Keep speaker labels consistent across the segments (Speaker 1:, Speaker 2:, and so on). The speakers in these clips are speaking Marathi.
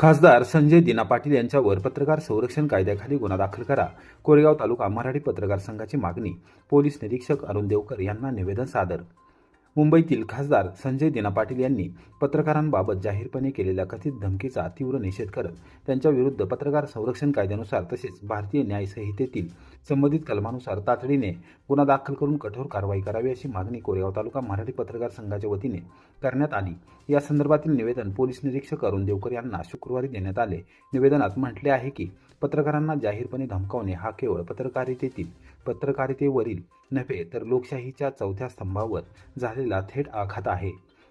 Speaker 1: खासदार संजय दिना पाटील यांच्यावर पत्रकार संरक्षण कायद्याखाली गुन्हा दाखल करा. कोरेगाव तालुका मराठी पत्रकार संघाची मागणी. पोलीस निरीक्षक अरुण देवकर यांना निवेदन सादर. मुंबईतील खासदार संजय दिना पाटील यांनी पत्रकारांबाबत जाहीरपणे केलेल्या कथित धमकीचा तीव्र निषेध करत त्यांच्याविरुद्ध पत्रकार संरक्षण कायद्यानुसार तसेच भारतीय न्याय संहितेतील संबंधित कलमानुसार तातडीने गुन्हा दाखल करून कठोर कारवाई करावी अशी मागणी कोरेगाव तालुका मराठी पत्रकार संघाच्या वतीने करण्यात आली. या संदर्भातील निवेदन पोलीस निरीक्षक अरुण देवकर यांना शुक्रवारी देण्यात आले. निवेदनात म्हटले आहे की पत्रकारांना जाहीरपणे धमकावणे हा केवळ पत्रकारितेवरील नव्हे तर लोकशाहीच्या चौथ्या स्तंभावर झालेला थेट आघात आहे.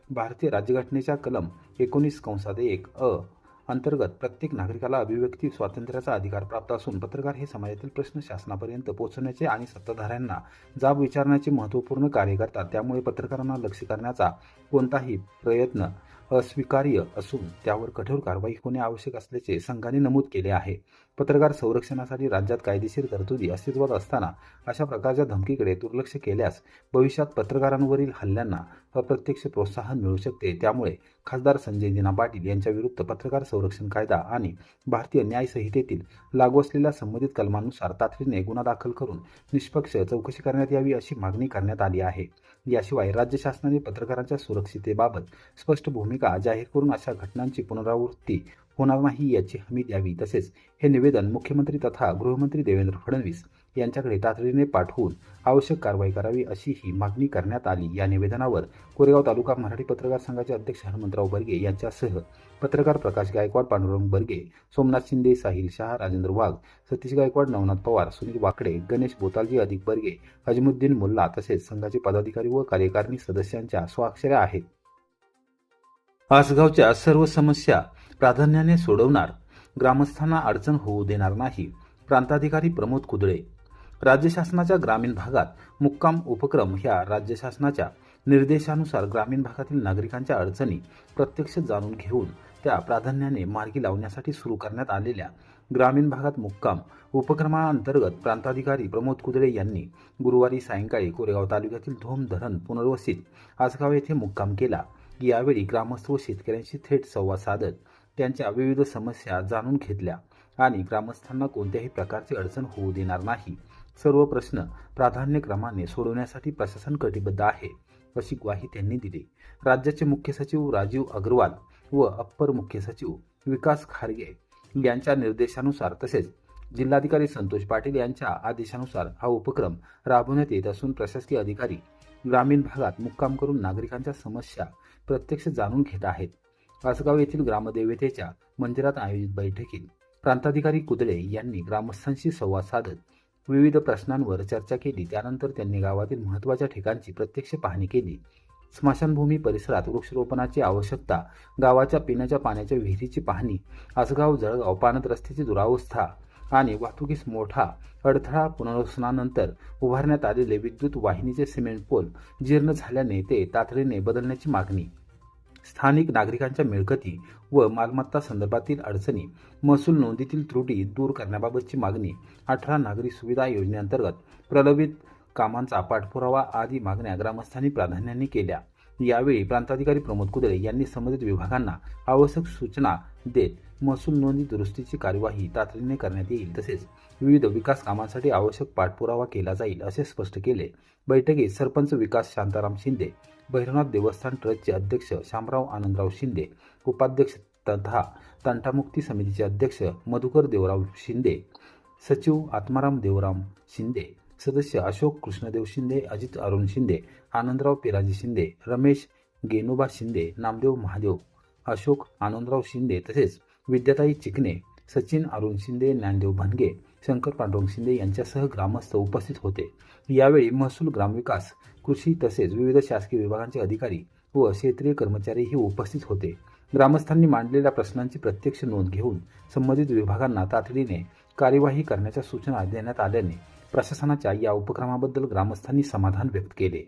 Speaker 1: भारतीय राज्यघटनेच्या कलम 19(1) अंतर्गत प्रत्येक नागरिकाला अभिव्यक्ती स्वातंत्र्याचा अधिकार प्राप्त असून पत्रकार हे समाजातील प्रश्न शासनापर्यंत पोहोचवण्याचे आणि सत्ताधाऱ्यांना जाब विचारण्याचे महत्त्वपूर्ण कार्य करतात. त्यामुळे पत्रकारांना लक्ष्य करण्याचा कोणताही प्रयत्न अस्वीकार्य असून त्यावर कठोर कारवाई होणे आवश्यक असल्याचे संघाने नमूद केले आहे. पत्रकार संरक्षणासाठी राज्यात कायदेशीर तरतुदी अस्तित्वात असताना अशा प्रकारच्या धमकीकडे दुर्लक्ष केल्यास भविष्यात पत्रकारांवरील हल्ल्यांना अप्रत्यक्ष प्रोत्साहन मिळू शकते. त्यामुळे खासदार संजय दिना पाटील यांच्याविरुद्ध पत्रकार संरक्षण कायदा आणि भारतीय न्याय संहितेतील लागू असलेल्या संबंधित कलमानुसार तातडीने गुन्हा दाखल करून निष्पक्ष चौकशी करण्यात यावी अशी मागणी करण्यात आली आहे. याशिवाय राज्य शासनाने पत्रकारांच्या सुरक्षिततेबाबत स्पष्ट भूमिका जाहीर करून अशा घटनांची पुनरावृत्ती होणार नाही याची हमी द्यावी. तसेच हे निवेदन मुख्यमंत्री तथा गृहमंत्री देवेंद्र फडणवीस यांच्याकडे तातडीने पाठवून आवश्यक कारवाई करावी अशी ही मागणी करण्यात आली. या निवेदनावर कोरेगाव तालुका मराठी पत्रकार संघाचे अध्यक्ष हनुमंतराव बर्गे यांच्यासह पत्रकार प्रकाश गायकवाड, पांडुरंग बर्गे, सोमनाथ शिंदे, साहिल शहा, राजेंद्र वाघ, सतीश गायकवाड, नवनाथ पवार, सुनील वाकडे, गणेश बोतालजी, अधिक बर्गे, अजमुद्दीन मुल्ला तसेच संघाचे पदाधिकारी व कार्यकारिणी सदस्यांच्या स्वाक्षऱ्या आहेत. आसगावच्या सर्व समस्या प्राधान्याने सोडवणार, ग्रामस्थांना अडचण होऊ देणार नाही. प्रांताधिकारी प्रमोद कुदळे. राज्य शासनाच्या ग्रामीण भागात मुक्काम उपक्रम ह्या राज्य शासनाच्या निर्देशानुसार ग्रामीण भागातील नागरिकांच्या अडचणी प्रत्यक्ष जाणून घेऊन त्या प्राधान्याने मार्गी लावण्यासाठी सुरू करण्यात आलेल्या ग्रामीण भागात मुक्काम उपक्रमाअंतर्गत प्रांताधिकारी प्रमोद कुदळे यांनी गुरुवारी सायंकाळी कोरेगाव तालुक्यातील धोम धरण पुनर्वसित आसगाव येथे मुक्काम केला. यावेळी ग्रामस्थ व शेतकऱ्यांशी थेट संवाद साधत त्यांच्या विविध समस्या जाणून घेतल्या आणि ग्रामस्थांना कोणत्याही प्रकारची अडचण होऊ देणार नाही. सर्व प्रश्न प्राधान्यक्रमाने सोडवण्यासाठी प्रशासन कटिबद्ध आहे अशी ग्वाही त्यांनी दिली. राज्याचे मुख्य सचिव राजीव अग्रवाल व अप्पर मुख्य सचिव विकास खारगे यांच्या निर्देशानुसार तसेच जिल्हाधिकारी संतोष पाटील यांच्या आदेशानुसार हा उपक्रम राबवण्यात येत असून प्रशासकीय अधिकारी ग्रामीण भागात मुक्काम करून नागरिकांच्या समस्या प्रत्यक्ष जाणून घेत आहेत. आसगाव येथील ग्रामदेवतेच्या मंदिरात आयोजित बैठकीत प्रांताधिकारी कुदळे यांनी ग्रामस्थांशी संवाद साधत विविध प्रश्नांवर चर्चा केली. त्यानंतर त्यांनी गावातील महत्त्वाच्या ठिकाणची प्रत्यक्ष पाहणी केली. स्मशानभूमी परिसरात वृक्षारोपणाची आवश्यकता, गावाच्या पिण्याच्या पाण्याच्या विहिरीची पाहणी, आसगाव जळगाव पाणत रस्त्याची दुरावस्था आणि वाहतुकीस मोठा अडथळा, पुनर्वसनानंतर उभारण्यात आलेले विद्युत वाहिनीचे सिमेंट पोल जीर्ण झाल्याने ते तातडीने बदलण्याची मागणी, स्थानिक नागरिकांच्या मिळकती व मालमत्ता संदर्भातील अडचणी, महसूल नोंदीतील त्रुटी दूर करण्याबाबतची मागणी, 18 नागरी सुविधा योजनेअंतर्गत प्रलंबित कामांचा पाठपुरावा आदी मागण्या ग्रामस्थांनी प्राधान्याने केल्या. यावेळी प्रांताधिकारी प्रमोद कुदळे यांनी संबंधित विभागांना आवश्यक सूचना देत महसूल नोंदी दुरुस्तीची कार्यवाही तातडीने करण्यात येईल तसेच विविध विकास कामांसाठी आवश्यक पाठपुरावा केला जाईल असे स्पष्ट केले. बैठकीत सरपंच विकास शांताराम शिंदे, भैरवनाथ देवस्थान ट्रस्टचे अध्यक्ष शामराव आनंदराव शिंदे, उपाध्यक्ष तथा तंटामुक्ती समितीचे अध्यक्ष मधुकर देवराव शिंदे, सचिव आत्माराम देवराम शिंदे, सदस्य अशोक कृष्णदेव शिंदे, अजित अरुण शिंदे, आनंदराव पिराजी शिंदे, रमेश गेनोबा शिंदे, नामदेव महादेव, अशोक आनंदराव शिंदे तसेच विद्याताई चिकणे, सचिन अरुण शिंदे, ज्ञानदेव भनगे, शंकर पांडुरंग शिंदे यांच्यासह ग्रामस्थ उपस्थित होते. यावेळी महसूल, ग्रामविकास, कृषी तसेच विविध शासकीय विभागांचे अधिकारी व क्षेत्रीय कर्मचारीही उपस्थित होते. ग्रामस्थांनी मांडलेल्या प्रश्नांची प्रत्यक्ष नोंद घेऊन संबंधित विभागांना तातडीने कार्यवाही करण्याच्या सूचना देण्यात आल्याने प्रशासनाच्या या उपक्रमाबद्दल ग्रामस्थांनी समाधान व्यक्त केले.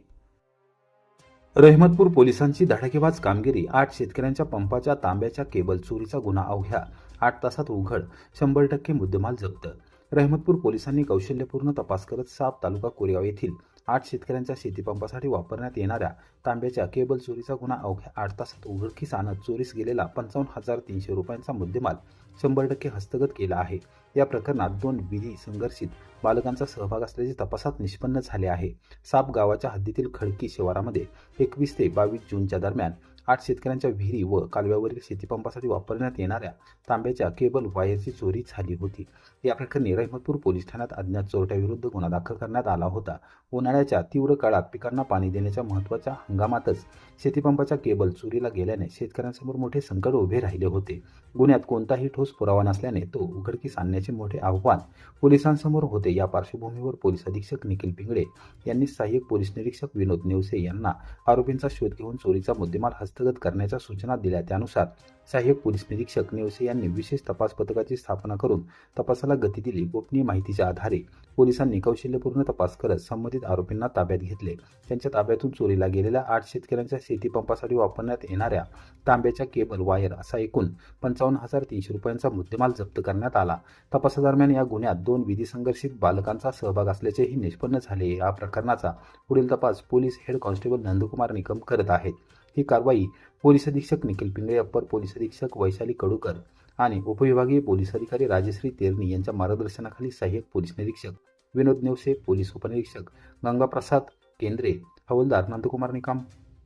Speaker 1: रहमतपूर पोलिसांची धडाकेबाज कामगिरी. 8 शेतकऱ्यांच्या पंपाच्या तांब्याच्या केबल चोरीचा गुन्हा अवघ्या 8 तासात उघड, 100% मुद्देमाल जप्त. रहमतपूर पोलिसांनी कौशल्यपूर्ण तपास करत साप तालुका कोरेगाव येथील 8 शेतकऱ्यांच्या शेतीपंपासाठी वापरण्यात येणाऱ्या तांब्याच्या केबल चोरीचा गुन्हा अवघ्या 8 तासात उघडकीस आणत चोरीस गेलेला 55,300 रुपयांचा मुद्देमाल 100% हस्तगत केला आहे. या प्रकरणात 2 विधी संघर्षित बालकांचा सहभाग असल्याचे तपासात निष्पन्न झाले आहे. साप गावाच्या हद्दीतील खडकी शिवारामध्ये 21 ते 22 जूनच्या दरम्यान 8 शेतकऱ्यांच्या विहिरी व कालव्यावरील शेतीपंपासाठी वापरण्यात येणाऱ्या तांब्याच्या केबल वायरची चोरी झाली होती. या प्रकरणी रहिमतपूर पोलीस ठाण्यात अज्ञात चोरट्याविरुद्ध गुन्हा दाखल करण्यात आला होता. उन्हाळ्याच्या तीव्र काळात पिकांना पाणी देण्याच्या महत्त्वाच्या हंगामातच शेतीपंपाच्या केबल चोरीला गेल्याने शेतकऱ्यांसमोर मोठे संकट उभे राहिले होते. गुन्ह्यात कोणताही ठोस पुरावा नसल्याने तो उघडकीस आणण्याचे मोठे आव्हान पोलिसांसमोर होते. या पार्श्वभूमीवर पोलीस अधीक्षक निखिल पिंगळे यांनी सहाय्यक पोलीस निरीक्षक विनोद नेवसे यांना आरोपींचा शोध घेऊन चोरीचा मुद्देमाल हस्तगत करण्याच्या सूचना दिल्या. त्यानुसार सहाय्यक पोलीस निरीक्षक नेवसे यांनी विशेष तपास पथकाची स्थापना करून तपासाला गती दिली. गोपनीय माहितीच्या आधारे पोलिसांनी कौशल्यपूर्ण तपास करत संबंधित आरोपींना ताब्यात घेतले. त्यांच्या ताब्यातून चोरीला गेलेल्या 8 शेतकऱ्यांच्या शेतीपंपासाठी वापरण्यात येणाऱ्या तांब्याच्या केबल वायर असा एकूण 55,300 रुपयांचा मुद्देमाल जप्त करण्यात आला. तपासादरम्यान या गुन्ह्यात 2 विधी संघर्षित बालकांचा सहभाग असल्याचेही निष्पन्न झाले. या प्रकरणाचा पुढील तपास police head constable Nandkumar Nikam करत आहेत. ही कारवाई पोलीस अधीक्षक निखिल पिंगळे, अप्पर पोलीस अधीक्षक वैशाली कडूकर आणि उपविभागीय पोलीस अधिकारी राजश्री तेरणी यांच्या मार्गदर्शनाखाली सहाय्यक पोलीस निरीक्षक विनोद नेवसे, पोलीस उपनिरीक्षक गंगाप्रसाद केंद्रे, हवालदार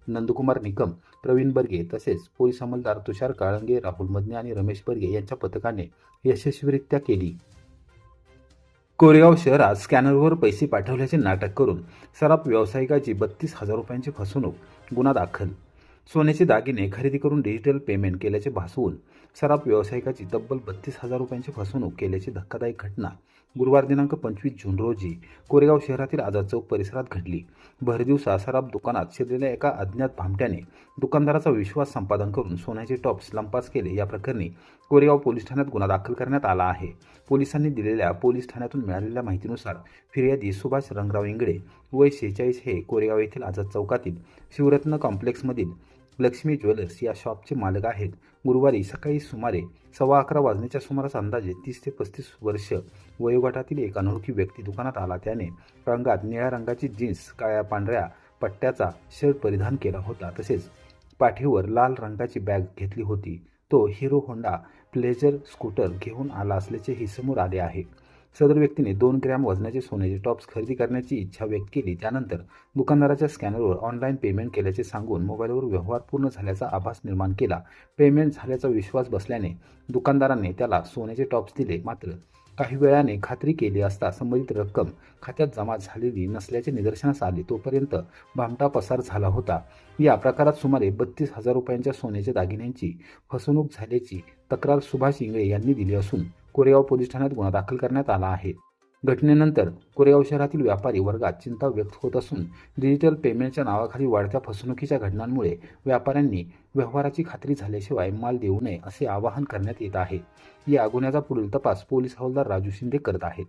Speaker 1: नंदकुमार निकम, प्रवीण बर्गे तसेच पोलीस अंमलदार तुषार काळंगे, राहुल मदने आणि रमेश बर्गे यांच्या पथकाने यशस्वीरित्या केली. कोरेगाव शहरात स्कॅनरवर पैसे पाठवल्याचे नाटक करून सराफ व्यावसायिकाची 32,000 रुपयांची फसवणूक, गुन्हा दाखल. सोन्याचे दागिने खरेदी करून डिजिटल पेमेंट केल्याचे भासवून सराफ व्यावसायिकाची तब्बल 32,000 रुपयांची फसवणूक केल्याची धक्कादायक घटना गुरुवार दिनांक 25 जून रोजी कोरेगाव शहरातील आझाद चौक परिसरात घडली. भरदिवसा सराफ दुकानात शिरलेल्या एका अज्ञात भामट्याने दुकानदाराचा विश्वास संपादन करून सोन्याचे टॉप्स लंपास केले. या प्रकरणी कोरेगाव पोलीस ठाण्यात गुन्हा दाखल करण्यात आला आहे. पोलिसांनी दिलेल्या पोलीस ठाण्यातून मिळालेल्या माहितीनुसार फिर्यादी सुभाष रंगराव इंगळे, वय 46, हे कोरेगाव येथील आझाद चौकातील शिवरत्न कॉम्प्लेक्समधील लक्ष्मी ज्वेलर्स या शॉपचे मालक आहेत. गुरुवारी सकाळी सुमारे 11:15 वाजण्याच्या सुमारास अंदाजे 30 ते 35 वर्ष वयोगटातील एक अनोळखी व्यक्ती दुकानात आला. त्याने रंगात निळ्या रंगाची जीन्स, काळ्या पांढऱ्या पट्ट्याचा शर्ट परिधान केला होता. तसेच पाठीवर लाल रंगाची बॅग घेतली होती. तो हिरो होंडा प्लेजर स्कूटर घेऊन आला असल्याचेही समोर आले आहे. सदर व्यक्तीने 2 ग्रॅम वजनाचे सोन्याचे टॉप्स खरेदी करण्याची इच्छा व्यक्त केली. त्यानंतर दुकानदाराच्या स्कॅनरवर ऑनलाईन पेमेंट केल्याचे सांगून मोबाईलवर व्यवहार पूर्ण झाल्याचा आभास निर्माण केला. पेमेंट झाल्याचा विश्वास बसल्याने दुकानदाराने त्याला सोन्याचे टॉप्स दिले. मात्र काही वेळाने खात्री केली असता संबंधित रक्कम खात्यात जमा झालेली नसल्याचे निदर्शनास आले. तोपर्यंत भामटा पसार झाला होता. या प्रकारात सुमारे 32,000 रुपयांच्या सोन्याच्या दागिन्यांची फसवणूक झाल्याची तक्रार सुभाष इंगळे यांनी दिली असून कोरेगाव पोलीस ठाण्यात गुन्हा दाखल करण्यात आला आहे. घटनेनंतर कोरेगाव शहरातील व्यापारी वर्गात चिंता व्यक्त होत असून डिजिटल पेमेंटच्या नावाखाली वाढत्या फसवणुकीच्या घटनांमुळे व्यापाऱ्यांनी व्यवहाराची खात्री झाल्याशिवाय माल देऊ नये असे आवाहन करण्यात येत आहे. या गुन्ह्याचा पुढील तपास पोलीस हवालदार राजू शिंदे करत आहेत.